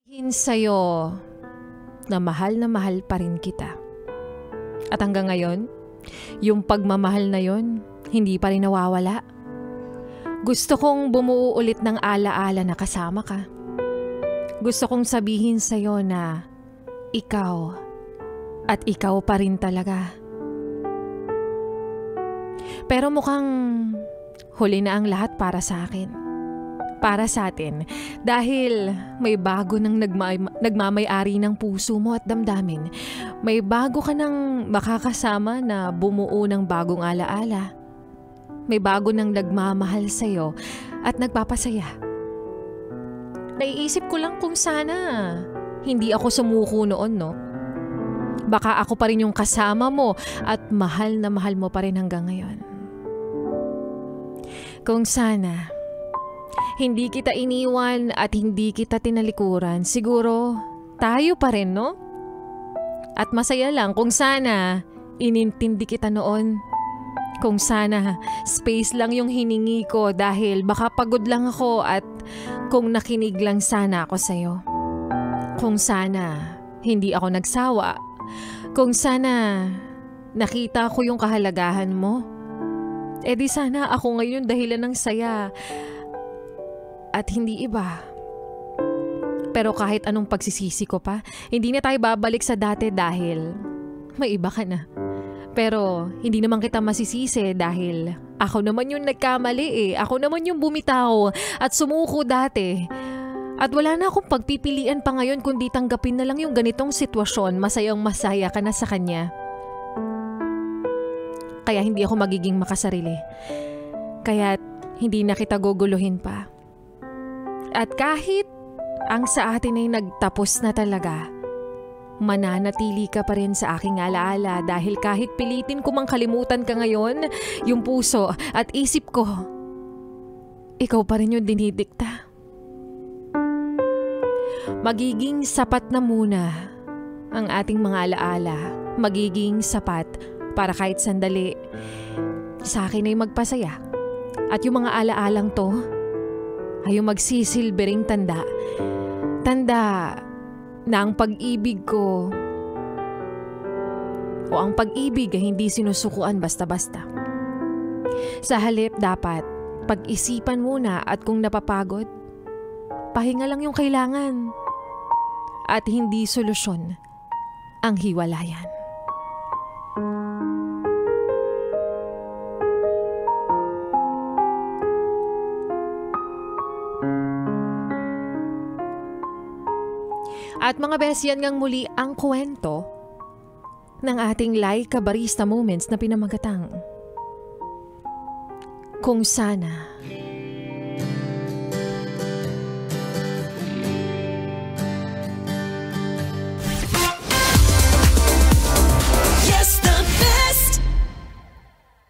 Sa'yo na mahal pa rin kita. At hanggang ngayon, yung pagmamahal na yon hindi pa rin nawawala. Gusto kong bumuo ulit ng alaala na kasama ka. Gusto kong sabihin sa'yo na ikaw at ikaw pa rin talaga. Pero mukhang huli na ang lahat para sa akin. Para sa atin, dahil may bago nang nagmamay-ari ng puso mo at damdamin. May bago ka nang makakasama na bumuo ng bagong alaala. May bago nang nagmamahal sa'yo at nagpapasaya. Naiisip ko lang kung sana hindi ako sumuko noon, no? Baka ako pa rin yung kasama mo at mahal na mahal mo pa rin hanggang ngayon. Kung sana hindi kita iniwan at hindi kita tinalikuran, siguro tayo pa rin, no? At masaya lang kung sana inintindi kita noon. Kung sana space lang yung hiningi ko dahil baka pagod lang ako at kung nakinig lang sana ako sa'yo. Kung sana hindi ako nagsawa. Kung sana nakita ko yung kahalagahan mo. Eh di sana ako ngayon dahilan ng saya. At hindi iba. Pero kahit anong pagsisisi ko pa, hindi na tayo babalik sa dati dahil may iba ka na. Pero hindi naman kita masisisi dahil ako naman yung nagkamali eh. Ako naman yung bumitaw at sumuko dati. At wala na akong pagpipilian pa ngayon kundi tanggapin na lang yung ganitong sitwasyon. Masayang masaya ka na sa kanya. Kaya hindi ako magiging makasarili. Kaya hindi na kita guguluhin pa. At kahit ang sa atin ay nagtapos na talaga, mananatili ka pa rin sa aking alaala dahil kahit pilitin ko mang kalimutan ka ngayon, yung puso at isip ko, ikaw pa rin yung dinidikta. Magiging sapat na muna ang ating mga alaala. Magiging sapat para kahit sandali sa akin ay magpasaya. At yung mga alaalang to ay yung magsisilbering tanda. Tanda na ang pag-ibig ko o ang pag-ibig ay hindi sinusukuan basta-basta. Sa halip dapat pag-isipan muna at kung napapagod, pahinga lang yung kailangan at hindi solusyon ang hiwalayan. At mga bes, yan ngang muli ang kwento ng ating Laika Barista Moments na pinamagatang Kung Sana.